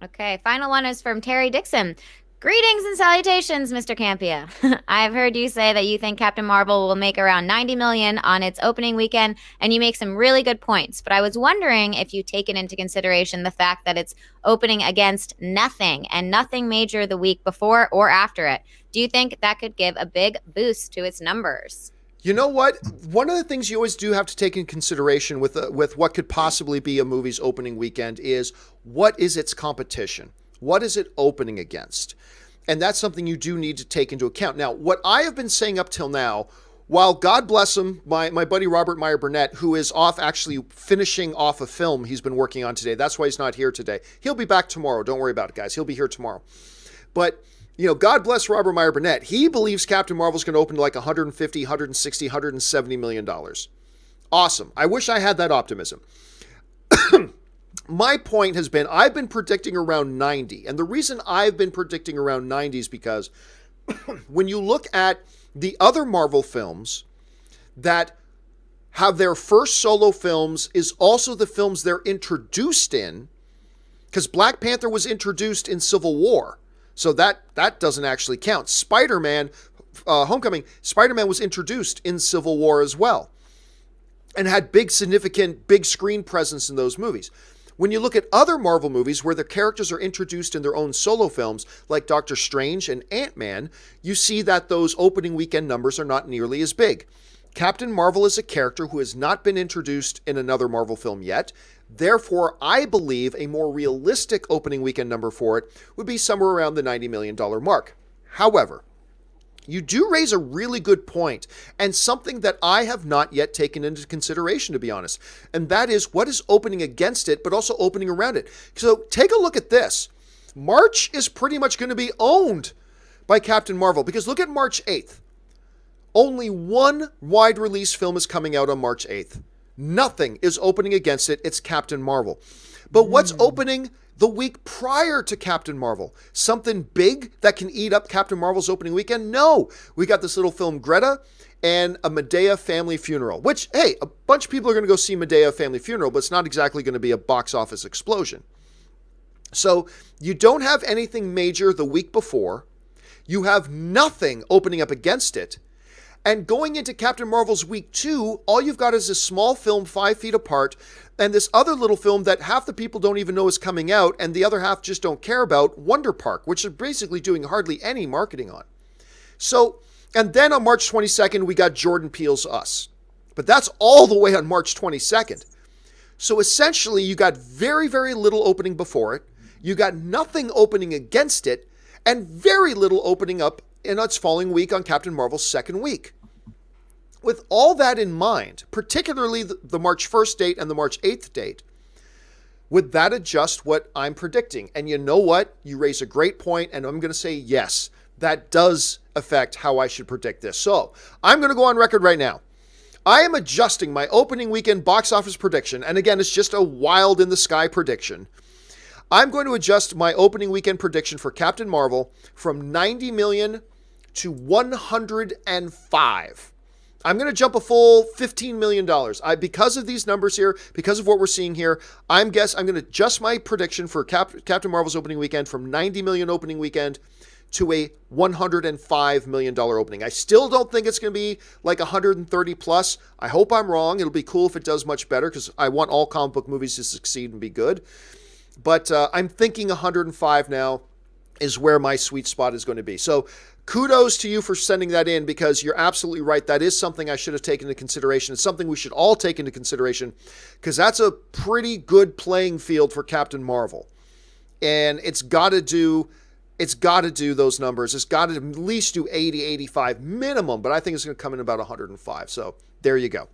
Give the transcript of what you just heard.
Okay, final one is from Terry Dickson. Greetings and salutations, Mr. Campea. I've heard you say that you think Captain Marvel will make around 90 million on its opening weekend, and you make some really good points. But I was wondering if you've taken into consideration the fact that it's opening against nothing and nothing major the week before or after it. Do you think that could give a big boost to its numbers? You know what? One of the things you always do have to take in consideration with what could possibly be a movie's opening weekend is what is its competition? What is it opening against? And that's something you do need to take into account. Now, what I have been saying up till now, while God bless him, my buddy Robert Meyer Burnett, who is off actually finishing off a film he's been working on today. That's why he's not here today. He'll be back tomorrow. Don't worry about it, guys. He'll be here tomorrow. But God bless Robert Meyer Burnett. He believes Captain Marvel's going to open to like 150, 160, 170 million dollars. Awesome. I wish I had that optimism. My point has been I've been predicting around 90. And the reason I've been predicting around 90 is because when you look at the other Marvel films that have their first solo films is also the films they're introduced in, because Black Panther was introduced in Civil War. So that doesn't actually count. Spider-Man, Homecoming, Spider-Man was introduced in Civil War as well and had big, significant, big screen presence in those movies. When you look at other Marvel movies where the characters are introduced in their own solo films, like Doctor Strange and Ant-Man, you see that those opening weekend numbers are not nearly as big. Captain Marvel is a character who has not been introduced in another Marvel film yet. Therefore, I believe a more realistic opening weekend number for it would be somewhere around the $90 million mark. However, you do raise a really good point, and something that I have not yet taken into consideration, to be honest, and that is what is opening against it, but also opening around it. So take a look at this. March is pretty much going to be owned by Captain Marvel, because look at March 8th. Only one wide release film is coming out on March 8th. Nothing is opening against it. It's Captain Marvel. But what's opening the week prior to Captain Marvel? Something big that can eat up Captain Marvel's opening weekend? No. We got this little film, Greta, and a Medea family funeral, which, hey, a bunch of people are going to go see Medea family funeral, but it's not exactly going to be a box office explosion. So you don't have anything major the week before. You have nothing opening up against it. And going into Captain Marvel's week 2, all you've got is this small film 5 feet apart and this other little film that half the people don't even know is coming out and the other half just don't care about, Wonder Park, which is basically doing hardly any marketing on. So, and then on March 22nd, we got Jordan Peele's Us. But that's all the way on March 22nd. So essentially, you got very, very little opening before it. You got nothing opening against it and very little opening up in its following week on Captain Marvel's second week. With all that in mind, particularly the March 1st date and the March 8th date, would that adjust what I'm predicting? And you know what? You raise a great point, and I'm going to say yes, that does affect how I should predict this. So I'm going to go on record right now. I am adjusting my opening weekend box office prediction, and again, it's just a wild in the sky prediction. I'm going to adjust my opening weekend prediction for Captain Marvel from 90 million to 105. I'm going to jump a full $15 million. Because of these numbers here, because of what we're seeing here, I'm going to adjust my prediction for Captain Marvel's opening weekend from 90 million opening weekend to a $105 million opening. I still don't think it's going to be like 130 plus. I hope I'm wrong. It'll be cool if it does much better because I want all comic book movies to succeed and be good. But I'm thinking 105 now is where my sweet spot is going to be. So kudos to you for sending that in because you're absolutely right. That is something I should have taken into consideration. It's something we should all take into consideration because that's a pretty good playing field for Captain Marvel. And it's got to do those numbers. It's got to at least do 80, 85 minimum, but I think it's going to come in about 105. So there you go.